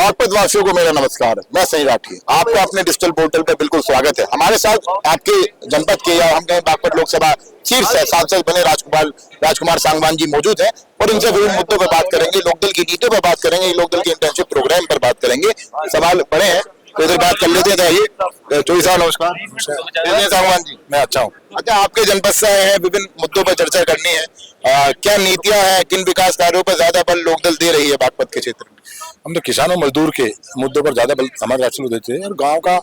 बागपत वासियों को मेरा नमस्कार। मैं सही राठी, आपका अपने डिजिटल पोर्टल पे बिल्कुल स्वागत है। हमारे साथ आपके जनपद के या हम कहें बागपत लोकसभा शीर्ष सांसद बने राजकुमार सांगवान जी मौजूद हैं और इनसे विभिन्न मुद्दों पर बात करेंगे, लोकदल की नीतियों पर बात करेंगे, लोकदल के इंटर्नशिप प्रोग्राम पर बात करेंगे। सवाल बड़े हैं तो इधर बात कर लेते हैं। आइए चौधरी साहब नमस्कार। सांगवान जी मैं अच्छा हूँ। अच्छा, आपके जनपद से आए हैं, विभिन्न मुद्दों पर चर्चा करनी है। क्या नीतियां हैं, किन विकास कार्यों पर ज्यादा बल लोकदल दे रही है बागपत के क्षेत्र में? हम तो किसानों मजदूर के मुद्दों पर ज्यादा बल हमारे राष्ट्र देते हैं और गांव का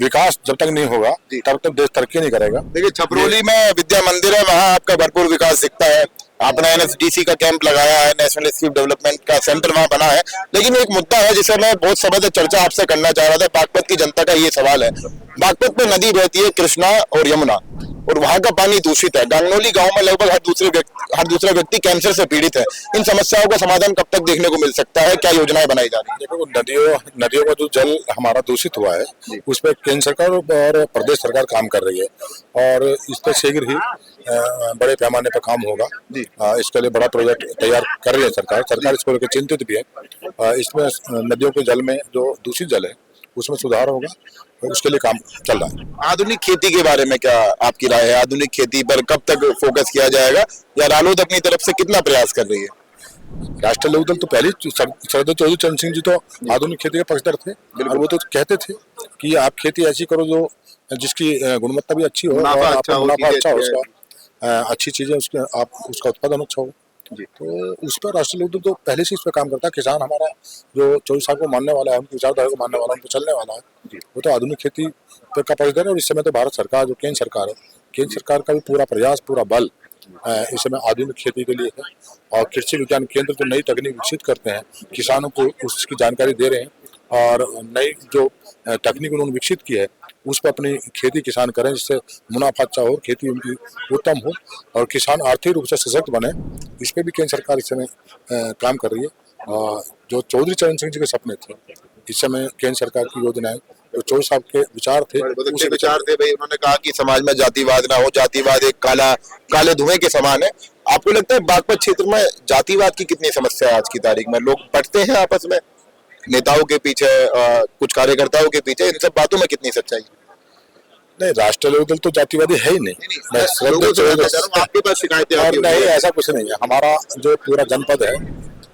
विकास जब तक नहीं होगा तब तक देश तरक्की नहीं करेगा। देखिए, छपरोली में विद्या मंदिर है, वहाँ आपका भरपूर विकास दिखता है। आपने एनएसडीसी का कैंप लगाया है, नेशनल इंस्टीट्यूट डेवलपमेंट का सेंटर वहाँ बना है। लेकिन एक मुद्दा है जिसे मैं बहुत समय से चर्चा आपसे करना चाह रहा था। बागपत की जनता का ये सवाल है, बागपत में नदी बहती है कृष्णा और यमुना, और वहाँ का पानी दूषित है। गांगनौली गांव में लगभग हर दूसरा व्यक्ति कैंसर से पीड़ित है। इन समस्याओं का समाधान कब तक देखने को मिल सकता है? क्या योजनाएं बनाई जा रही है? देखो, नदियों का जो जल हमारा दूषित हुआ है उस पर केंद्र सरकार और प्रदेश सरकार काम कर रही है और इस पर शीघ्र ही बड़े पैमाने पर काम होगा। इसके लिए बड़ा प्रोजेक्ट तैयार कर रही है सरकार इसको लेकर चिंतित भी है। इसमें नदियों के जल में जो दूषित जल है उसमें सुधार होगा और उसके लिए काम चल रहा है। आधुनिक खेती के बारे में क्या आपकी राय है? आधुनिक खेती पर कब तक फोकस किया जाएगा या रालोद अपनी तरफ से कितना प्रयास कर रही है? राष्ट्रीय लोकदल तो पहले सरदार चौधरी चरण सिंह जी तो आधुनिक खेती के पक्षधर थे और वो तो कहते थे कि आप खेती ऐसी करो जो जिसकी गुणवत्ता भी अच्छी हो, मुनाफा अच्छा हो, उसका अच्छी चीजें उसका उत्पादन अच्छा हो। तो उस पर राष्ट्रीय लोकदल तो पहले से इस पर काम करता है। किसान हमारा जो 24 साल को मानने वाला है, हम विचारधारा को मानने वाला है, उन पर चलने वाला है, वो तो आधुनिक खेती पे का पक्षधर है। और इस समय तो भारत सरकार जो केंद्र सरकार है, केंद्र सरकार का भी पूरा प्रयास पूरा बल इस समय आधुनिक खेती के लिए है। और कृषि विज्ञान केंद्र तो नई तकनीक विकसित करते हैं, किसानों को उसकी जानकारी दे रहे हैं और नई जो तकनीक उन्होंने विकसित की है उस पर अपनी खेती किसान करें, जिससे मुनाफा अच्छा हो, खेती उनकी उत्तम हो और किसान आर्थिक रूप से सशक्त बने। इस पर भी केंद्र सरकार इस समय काम कर रही है। और जो चौधरी चरण सिंह जी के सपने थे, इस समय केंद्र सरकार की योजनाएं जो 24 साल के विचार थे भाई। उन्होंने कहा कि समाज में जातिवाद ना हो, जातिवाद एक काले धुएं के समान है। आपको लगता है बागपत क्षेत्र में जातिवाद की कितनी समस्या है आज की तारीख में? लोग पटते हैं आपस में, नेताओं के पीछे, कुछ कार्यकर्ताओं के पीछे, इन सब बातों में कितनी सच्चाई? नहीं, राष्ट्रीय लोकदल तो जातिवादी है ही नहीं। आपके पास शिकायतें नहीं, ऐसा कुछ नहीं है। हमारा जो पूरा जनपद है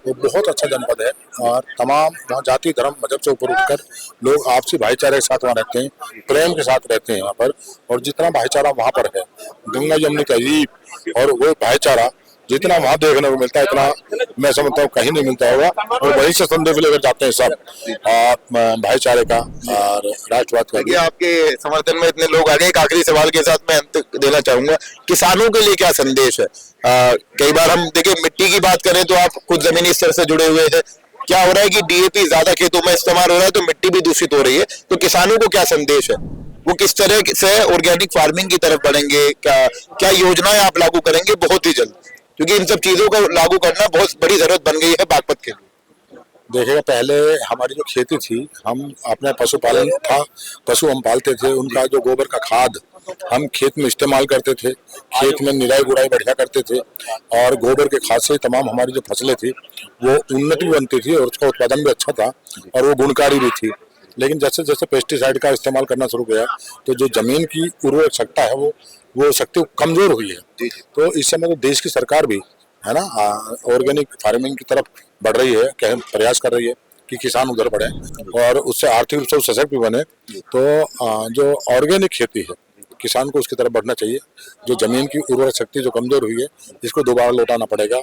वो बहुत अच्छा जनपद है और तमाम वहाँ जाति धर्म मजहब से ऊपर उठकर लोग आपसी भाईचारे के साथ वहाँ रहते हैं, प्रेम के साथ रहते हैं यहाँ पर। और जितना भाईचारा वहाँ पर है, गंगा जमुनी तहजीब और वो भाईचारा जितना वहाँ देखने को मिलता है इतना मैं समझता हूँ कहीं नहीं मिलता होगा। और वहीं से संदेश लेकर जाते हैं सब भाईचारे का और राष्ट्रवाद का। आपके समर्थन में इतने लोग आ गए। एक आखिरी सवाल के साथ मैं अंत देना चाहूंगा, किसानों के लिए क्या संदेश है? कई बार हम देखिए मिट्टी की बात करें तो आप खुद जमीनी स्तर से जुड़े हुए हैं। क्या हो रहा है कि डीएपी ज्यादा खेतों में इस्तेमाल हो रहा है तो मिट्टी भी दूषित हो रही है। तो किसानों को क्या संदेश है? वो किस तरह से ऑर्गेनिक फार्मिंग की तरफ बढ़ेंगे? क्या योजनाएं आप लागू करेंगे बहुत ही जल्द? क्योंकि इन सब चीजों को लागू करना बहुत बड़ी जरूरत बन गई है बागपत के लिए। देखिएगा, पहले हमारी जो खेती थी, हम अपने पशुपालन था, पशु हम पालते थे, उनका जो गोबर का खाद हम खेत में इस्तेमाल करते थे, खेत में निराई गुड़ाई बढ़िया करते थे और गोबर के खाद से तमाम हमारी जो फसलें थी वो उन्नति बनती थी और उसका उत्पादन भी अच्छा था और वो गुणकारी भी थी। लेकिन जैसे जैसे पेस्टिसाइड का इस्तेमाल करना शुरू किया तो जो जमीन की उर्वरक शक्ति है वो शक्ति कमजोर हुई है। तो इस समय तो देश की सरकार भी है ना ऑर्गेनिक फार्मिंग की तरफ बढ़ रही है, प्रयास कर रही है कि किसान उधर बढ़े और उससे आर्थिक रूप से सशक्त भी बने। तो जो ऑर्गेनिक खेती है किसान को उसकी तरफ बढ़ना चाहिए। जो जमीन की उर्वरक शक्ति जो कमजोर हुई है इसको दोबारा लौटाना पड़ेगा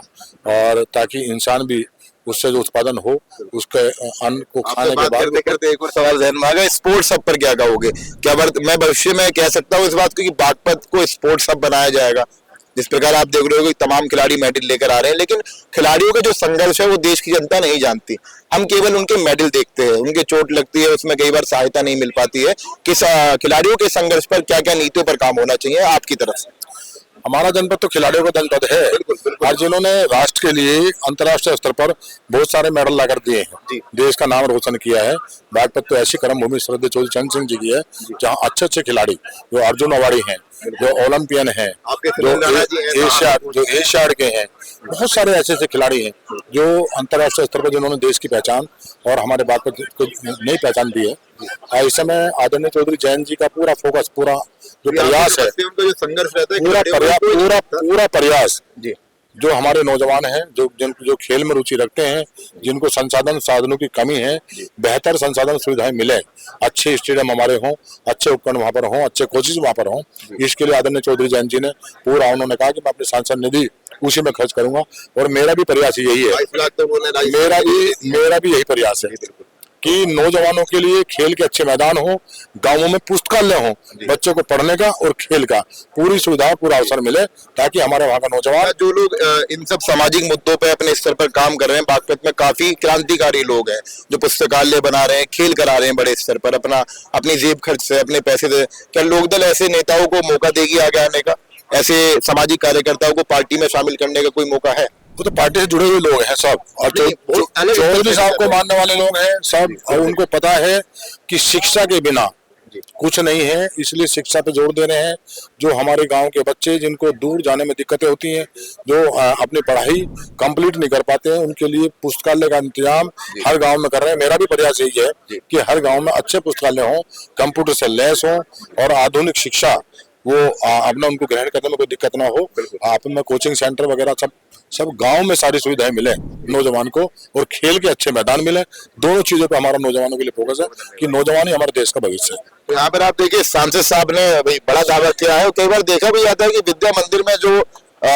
और ताकि इंसान भी उससे जो उत्पादन हो उसके अन्न को खाने के बाद। करते एक और सवाल ध्यान में आ गया, स्पोर्ट्स हब पर क्या कहोगे? क्या मैं भविष्य में कह सकता हूँ इस बात को कि बागपत को स्पोर्ट्स हब बनाया जाएगा? जिस प्रकार आप देख रहे हो कि तमाम खिलाड़ी मेडल लेकर आ रहे हैं, लेकिन खिलाड़ियों का जो संघर्ष है वो देश की जनता नहीं जानती। हम केवल उनके मेडल देखते हैं, उनके चोट लगती है उसमें कई बार सहायता नहीं मिल पाती है। किस खिलाड़ियों के संघर्ष पर क्या क्या नीतियों पर काम होना चाहिए आपकी तरफ से? हमारा जनपद तो खिलाड़ियों का जनपद है और जिन्होंने राष्ट्र के लिए अंतर्राष्ट्रीय स्तर पर बहुत सारे मेडल लाकर दिए हैं, देश का नाम रोशन किया है। बागपत तो ऐसी कर्म भूमि श्रद्धेय चौधरी चरण सिंह जी की है जहाँ अच्छे अच्छे खिलाड़ी जो अर्जुन अवार्डी हैं, जो ओलंपियन हैं, जो एशियाड के हैं, बहुत सारे ऐसे ऐसे खिलाड़ी हैं जो अंतर्राष्ट्रीय स्तर पर जिन्होंने देश की पहचान और हमारे बागपत को नई पहचान दी है। इस समय आदरणीय चौधरी जयंत जी का पूरा फोकस, पूरा जो प्रयास है, जो संघर्ष रहता है, पूरा प्रयास जो हमारे नौजवान हैं, जो खेल में रुचि रखते हैं, जिनको संसाधन साधनों की कमी है, बेहतर संसाधन सुविधाएं मिले, अच्छे स्टेडियम हमारे हों, अच्छे उपकरण वहां पर हों, अच्छे कोचेज वहां पर हों, इसके लिए आदरणीय चौधरी जयंत जी ने पूरा, उन्होंने कहा कि मैं अपनी सांसद निधि उसी में खर्च करूंगा और मेरा भी प्रयास यही है, मेरा भी यही प्रयास है कि नौजवानों के लिए खेल के अच्छे मैदान हो, गांवों में पुस्तकालय हो, बच्चों को पढ़ने का और खेल का पूरी सुविधा, पूरा अवसर मिले, ताकि हमारे वहाँ का नौजवान, जो लोग इन सब सामाजिक मुद्दों पे अपने स्तर पर काम कर रहे हैं, बागपत में काफी क्रांतिकारी लोग हैं जो पुस्तकालय बना रहे हैं, खेल करा रहे हैं बड़े स्तर पर, अपनी जेब खर्च से, अपने पैसे से। क्या लोकदल ऐसे नेताओं को मौका देगी आगे आने का? ऐसे सामाजिक कार्यकर्ताओं को पार्टी में शामिल करने का कोई मौका है? वो तो पार्टी से जुड़े हुए लोग हैं सब, और चौधरी साहब को मानने वाले लोग हैं सब, और उनको पता है कि शिक्षा के बिना कुछ नहीं है, इसलिए शिक्षा पे जोर दे रहे हैं। जो हमारे गांव के बच्चे जिनको दूर जाने में दिक्कतें होती हैं, जो अपनी पढ़ाई कंप्लीट नहीं कर पाते हैं, उनके लिए पुस्तकालय का इंतजाम हर गांव में कर रहे हैं। मेरा भी प्रयास यही है कि हर गांव में अच्छे पुस्तकालय हों, कंप्यूटर से लैस हों और आधुनिक शिक्षा वो अपना उनको ग्रहण करने में कोई दिक्कत ना हो। अपना कोचिंग सेंटर वगैरह सब गांव में सारी सुविधाएं मिले नौजवान को, और खेल के अच्छे मैदान मिले। दोनों चीजों पे हमारा नौजवानों के लिए फोकस है कि नौजवान ही हमारे देश का भविष्य है। तो यहाँ पर आप देखिए, सांसद साहब ने भाई बड़ा दावा किया है, कई बार देखा भी जाता है कि विद्या मंदिर में जो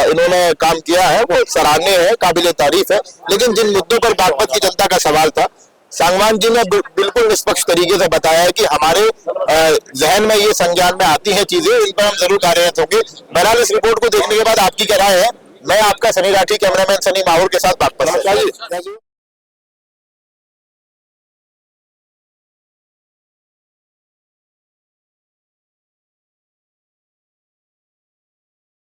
इन्होंने काम किया है वो सराहनीय है, काबिले तारीफ है, लेकिन जिन मुद्दों पर बागपत की जनता का सवाल था, सांगवान जी ने बिल्कुल निष्पक्ष तरीके से बताया है कि हमारे जहन में ये संज्ञान में आती हैं चीजें, इन पर हम जरूर कार्यरत होंगे। बहरहाल इस रिपोर्ट को देखने के बाद आपकी क्या राय है? मैं आपका सनी राठी, कैमरामैन सनी माहौर के साथ बागपत से।